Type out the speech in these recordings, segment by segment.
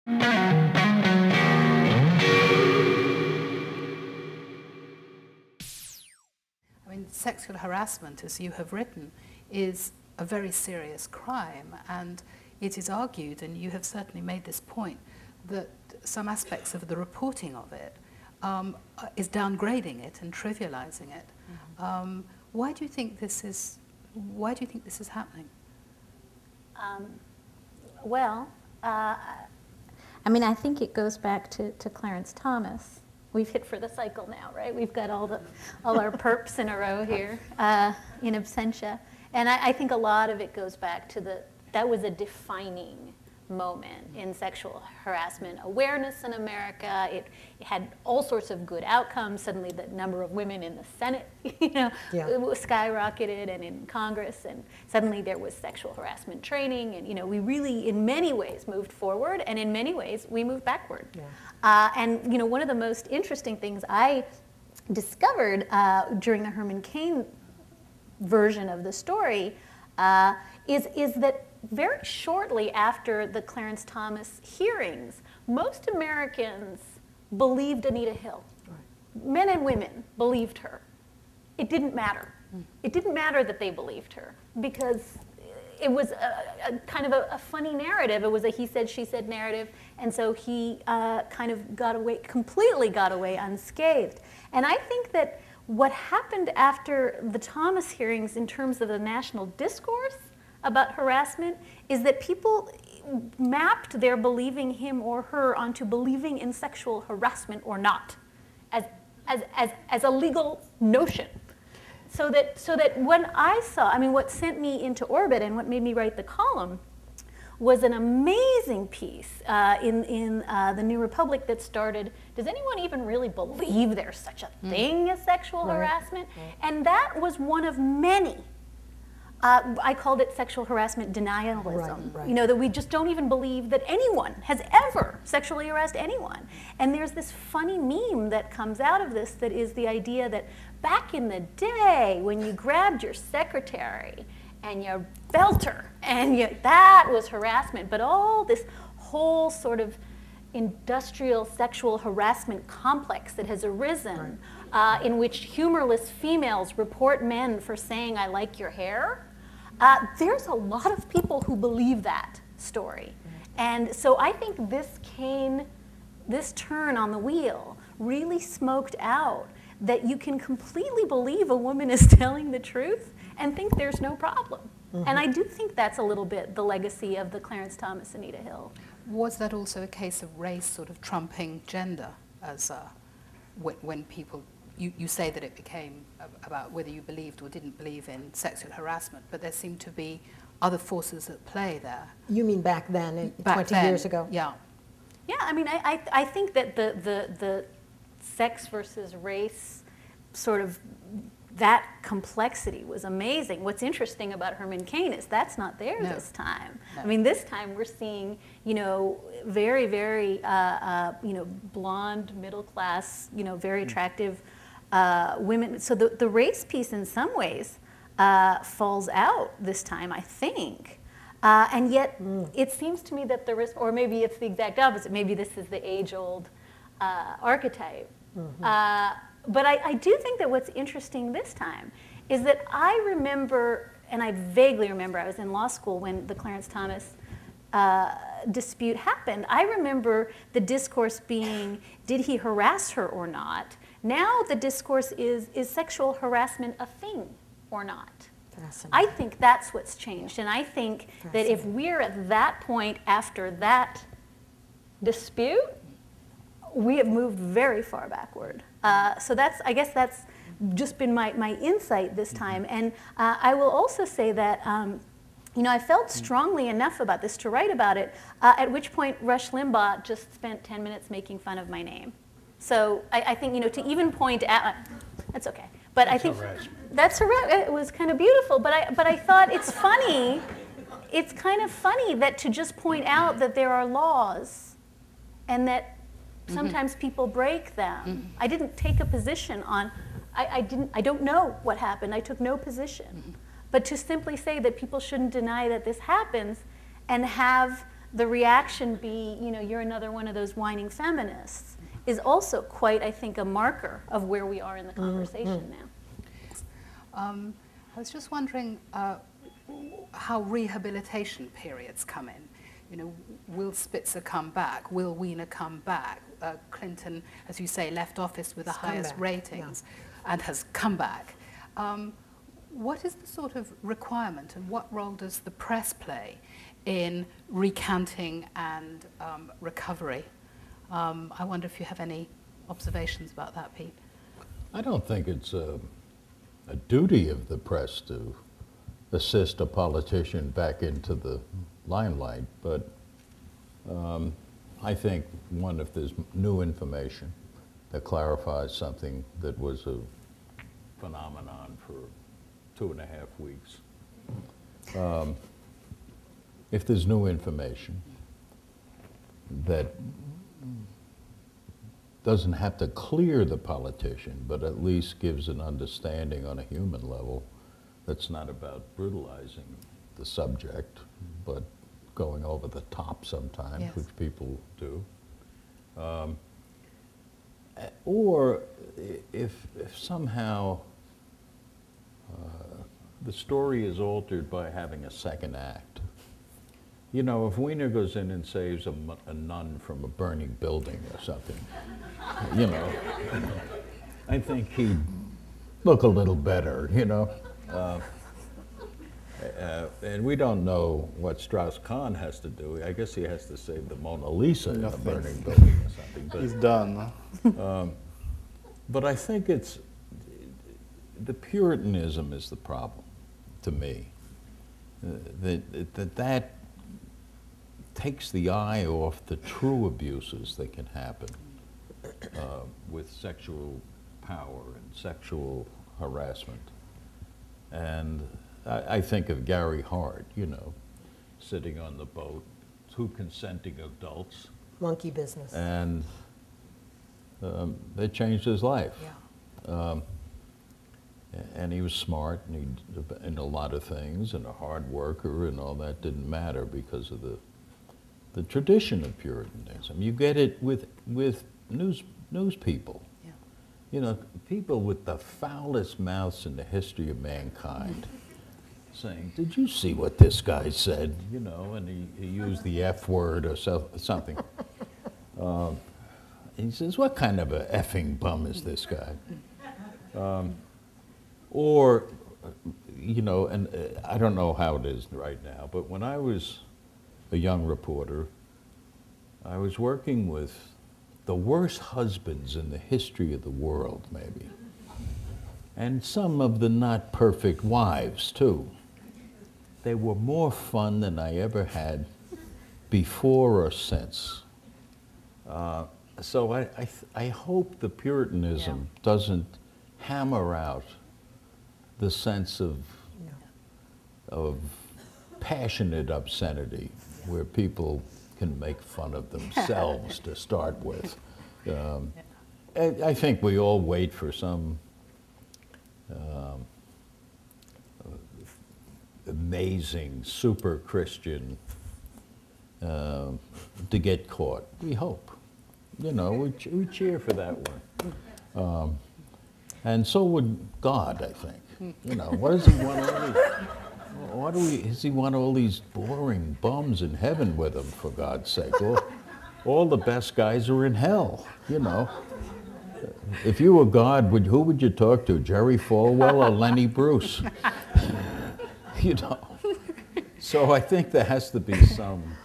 I mean, sexual harassment, as you have written, is a very serious crime, and it is argued, and you have certainly made this point, that some aspects of the reporting of it is downgrading it and trivializing it. Mm-hmm. Why do you think this is happening? I mean, I think it goes back to Clarence Thomas. We've hit for the cycle now, right? We've got all our perps in a row here in absentia. And I think a lot of it goes back to that was a defining moment in sexual harassment awareness in America. It had all sorts of good outcomes. Suddenly the number of women in the Senate, skyrocketed, and in Congress, and suddenly there was sexual harassment training, and we really, in many ways, moved forward, and in many ways, we moved backward. Yeah. And one of the most interesting things I discovered during the Herman Cain version of the story is that very shortly after the Clarence Thomas hearings, most Americans believed Anita Hill. Right. Men and women believed her. It didn't matter. It didn't matter that they believed her, because it was a kind of a funny narrative. It was a he said, she said narrative, and so he kind of completely got away unscathed. And I think that what happened after the Thomas hearings in terms of the national discourse about harassment is that people mapped their believing him or her onto believing in sexual harassment or not as a legal notion. So that when I saw, I mean, what sent me into orbit and what made me write the column was an amazing piece in the New Republic that started, does anyone even really believe there's such a thing as sexual harassment? Right. And that was one of many. I called it sexual harassment denialism. Right. That we just don't even believe that anyone has ever sexually harassed anyone. And there's this funny meme that comes out of this that is the idea that back in the day when you grabbed your secretary and you felt her, and that was harassment. But all this whole sort of industrial sexual harassment complex that has arisen, in which humorless females report men for saying, "I like your hair," there's a lot of people who believe that story. And so I think this turn on the wheel really smoked out that you can completely believe a woman is telling the truth and think there's no problem. And I do think that's a little bit the legacy of the Clarence Thomas, Anita Hill. Was that also a case of race sort of trumping gender as when people, you say that it became about whether you believed or didn't believe in sexual harassment, but there seemed to be other forces at play there. You mean back then, 20 years ago? Yeah. Yeah, I mean, I think that the sex versus race sort of, that complexity was amazing. What's interesting about Herman Cain is that's not there this time. No. I mean, this time we're seeing, very, very, blonde, middle class, very attractive women. So the race piece in some ways falls out this time, I think. And yet it seems to me that the risk, or maybe it's the exact opposite, maybe this is the age-old archetype. But I do think that what's interesting this time is that I remember, and I vaguely remember, I was in law school when the Clarence Thomas dispute happened. I remember the discourse being, did he harass her or not? Now the discourse is sexual harassment a thing or not? I think that's what's changed. And I think that if we're at that point after that dispute, we have moved very far backward. So I guess that's just been my insight this time. And I will also say that, I felt strongly enough about this to write about it, at which point Rush Limbaugh just spent 10 minutes making fun of my name. So I think, to even point at, that's okay. But I think that's it was kind of beautiful. But I thought it's funny. It's kind of funny that to just point out that there are laws and that sometimes people break them. I didn't take a position on, I don't know what happened. I took no position. But to simply say that people shouldn't deny that this happens and have the reaction be, you know, you're another one of those whining feminists, is also quite, I think, a marker of where we are in the conversation now. I was just wondering how rehabilitation periods come in. You know, will Spitzer come back? Will Wiener come back? Clinton, as you say, left office with the highest ratings and has come back. What is the sort of requirement and what role does the press play in recanting and recovery? I wonder if you have any observations about that, Pete. I don't think it's a duty of the press to assist a politician back into the limelight, but I think, one, if there's new information that clarifies something that was a phenomenon for 2.5 weeks, if there's new information that doesn't have to clear the politician, but at least gives an understanding on a human level that's not about brutalizing the subject, but going over the top sometimes, yes, which people do. Or if somehow the story is altered by having a second act. You know, if Wiener goes in and saves a nun from a burning building or something, you know, I think he'd look a little better, you know. And we don't know what Strauss-Kahn has to do. I guess he has to save the Mona Lisa in a burning building or something. But, he's done. but I think it's, the Puritanism is the problem, to me. That takes the eye off the true abuses that can happen with sexual power and sexual harassment. And I think of Gary Hart, you know, sitting on the boat, 2 consenting adults. Monkey business. And they changed his life. Yeah. And he was smart and in a lot of things and a hard worker, and all that didn't matter because of the tradition of Puritanism. You get it with news people. Yeah. You know, people with the foulest mouths in the history of mankind saying, "Did you see what this guy said?" You know, and he used the F word or something. He says, "What kind of a effing bum is this guy?" Or, you know, and I don't know how it is right now, but when I was a young reporter, I was working with the worst husbands in the history of the world, maybe. And some of the not perfect wives, too. They were more fun than I ever had before or since. So I hope the Puritanism doesn't hammer out the sense of passionate obscenity where people can make fun of themselves to start with. I think we all wait for some amazing super Christian to get caught. We hope. You know, we cheer for that one. And so would God, I think. You know, what does he want all these? Does he want all these boring bums in heaven with him, for God's sake? All the best guys are in hell, you know. If you were God, who would you talk to, Jerry Falwell or Lenny Bruce? You know. So I think there has to be some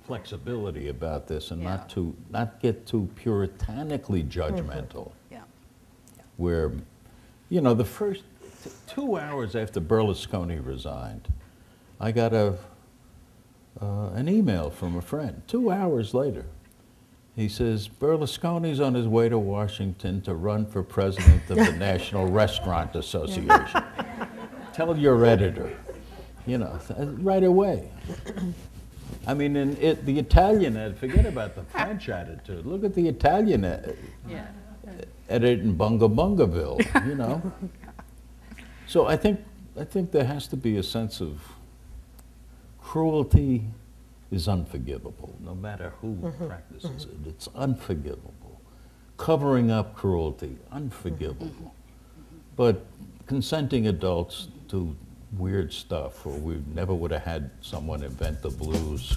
flexibility about this, and not get too puritanically judgmental. Yeah. Where, you know, the first 2 hours after Berlusconi resigned, I got an email from a friend. 2 hours later, he says, "Berlusconi's on his way to Washington to run for president of the National Restaurant Association. Tell your editor," you know, right away. I mean, the Italian forget about the French attitude. Look at the Italian edit in Bunga Bungaville, you know. So I think there has to be a sense of cruelty is unforgivable, no matter who practices it. It's unforgivable. Covering up cruelty, unforgivable. But consenting adults to weird stuff, or we never would have had someone invent the blues,